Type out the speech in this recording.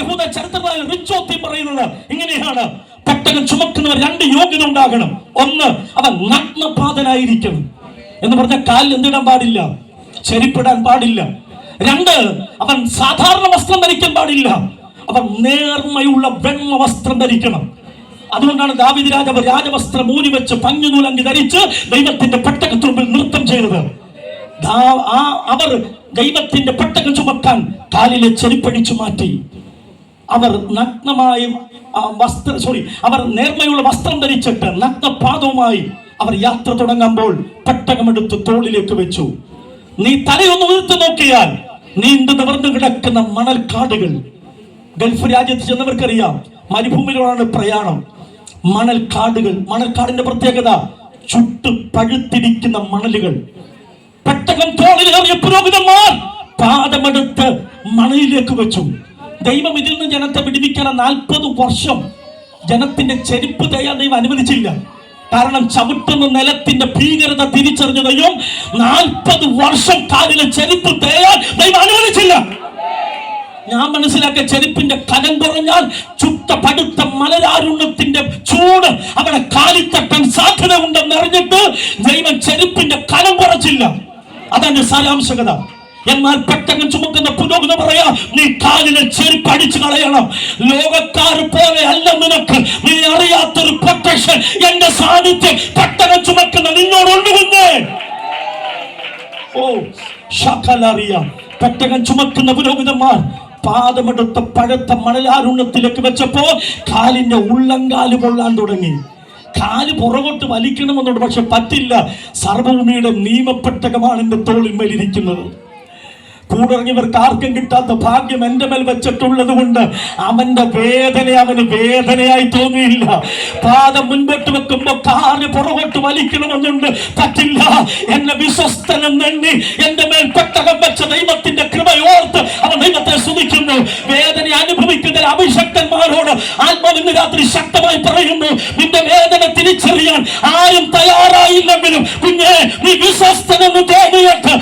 യഹൂദ ചരിത്രത്തിൽ റിച്ചോത്തി പറയുന്നത് ഇങ്ങനെയാണ്: പെട്ടകം ചുമക്കുന്നവർ രണ്ട് യോഗ്യത ഉണ്ടാകണം. ഒന്ന്, അവൻ നഗ്നപാതനായിരിക്കണം. എന്ന് പറഞ്ഞ കാലിൽ എന്തിടാൻ പാടില്ല? ചെരിപ്പിടാൻ പാടില്ല. രണ്ട്, അവൻ സാധാരണ വസ്ത്രം ധരിക്കാൻ പാടില്ല. അവൻ നേർമയുള്ള വെണ്മ വസ്ത്രം ധരിക്കണം. അതുകൊണ്ടാണ് ദാവീദ് രാജാവ് രാജവസ്ത്രം ഊരി വെച്ച് പഞ്ഞുനൂലങ്കി ധരിച്ച് ദൈവത്തിന്റെ പെട്ടകത്തിന് മുമ്പിൽ നൃത്തം ചെയ്തത്. അവർ ദൈവത്തിന്റെ പെട്ടകം ചുമക്കാൻ കാലിലെ ചെരിപ്പടിച്ചു മാറ്റി. അവർ നഗ്നമായി അവർ നേർമയുള്ള വസ്ത്രം ധരിച്ചിട്ട് നഗ്നപാദവുമായി അവർ യാത്ര തുടങ്ങുമ്പോൾ പെട്ടകമെടുത്ത് തോളിലേക്ക് വെച്ചു. നീ തലയൊന്ന് ഉയർത്തി നോക്കിയാൽ നീണ്ടു നിവർന്നു കിടക്കുന്ന മണൽക്കാടുകൾ. ഗൾഫ് രാജ്യത്ത് ചെന്നവർക്കറിയാം, മരുഭൂമിയിലാണ് പ്രയാണം. മണൽക്കാടുകൾ, മണൽക്കാടിന്റെ പ്രത്യേകത ചുട്ടു പഴുത്തിരിക്കുന്ന മണലുകൾ. പെട്ടകം തോളിലേറിയ പുരോഹിതന്മാർ പാദമെടുത്ത് മണലിലേക്ക് വെച്ചു. ദൈവം ഇതിൽ നിന്ന് ജനത്തെ വിടുവിക്കാൻ 40 വർഷം ജനത്തിന്റെ ചെരുപ്പ് തയ്യാൻ ദൈവം അനുവദിച്ചില്ല. കാരണം ചവിട്ടുന്ന നിലത്തിന്റെ ഭീകരത തിരിച്ചറിഞ്ഞ ദൈവം 40 വർഷം കാലിലെ ചെരുപ്പ് തയ്യാൻ ദൈവം അനുവദിച്ചില്ല. ഞാൻ മനസ്സിലാക്കിയ ചെരുപ്പിന്റെ കനം കുറഞ്ഞാൽ ചുട്ട പടുത്ത മലരാരുണ്യത്തിന്റെ ചൂട് അവിടെ കാലിത്തട്ടാൻ സാധ്യത ഉണ്ടെന്ന് അറിഞ്ഞിട്ട് ദൈവം ചെരുപ്പിന്റെ കനം കുറച്ചില്ല. അതാണ് സാരാംശകത. എന്നാൽ പെട്ടകം ചുമക്കുന്ന പുരോഹിതൻ പറയാ, നീ കാലിലെ ചെരുപ്പ് അടിച്ചു കളയണം. ലോകക്കാർ പോലെ അല്ല നിനക്ക്. നീ അറിയാത്തൊരു പ്രൊട്ടക്ഷൻ എന്റെ സാന്നിധ്യം പെട്ടകം ചുമക്കുന്ന നിന്നോടുണ്ട്. കുഞ്ഞേ, ഓ ശകലറിയാം. പെട്ടകം ചുമക്കുന്ന പുരോഹിതന്മാർ പാദമെടുത്ത പഴുത്ത മണലാരുണ്യത്തിലേക്ക് വെച്ചപ്പോ കാലിന്റെ ഉള്ളങ്കാല് പൊള്ളാൻ തുടങ്ങി. കാല് പുറകോട്ട് വലിക്കണമെന്നുണ്ട്, പക്ഷെ പറ്റില്ല. സർവഭൂമിയുടെ നിയമപ്പെട്ടകമാണ് എന്റെ തോളിന്മേലിരിക്കുന്നത്. കൂടിറങ്ങിയവർക്ക് ആർക്കും കിട്ടാത്ത ഭാഗ്യം എന്റെ മേൽ വെച്ചിട്ടുള്ളത് കൊണ്ട് അവന്റെ വേദന അവന് വേദനയായി തോന്നിയില്ല. പാദം മുൻപോട്ട് വെക്കുമ്പോ കാല് പുറകോട്ട് വലിക്കണമെന്നുണ്ട്, പറ്റില്ല. എന്നെ വിശ്വസ്തനെന്നെണ്ണി എന്റെ മേൽ പെട്ടകം വെച്ച ദൈവത്തിന്റെ കൃപയോർത്ത് അവൻ ദൈവത്തെ സ്തുതിക്കുന്നു. വേദന അനുഭവിക്കുന്ന അഭിഷക്തന്മാരോട് ആത്മാവിന്ന് രാത്രി ശക്തമായി പറയുന്നു, നിന്റെ വേദന തിരിച്ചറിയാൻ ആരും തയ്യാറായില്ലെങ്കിലും കുഞ്ഞെ, നീ വിശ്വസ്തനെന്ന് തോന്നിയിട്ട്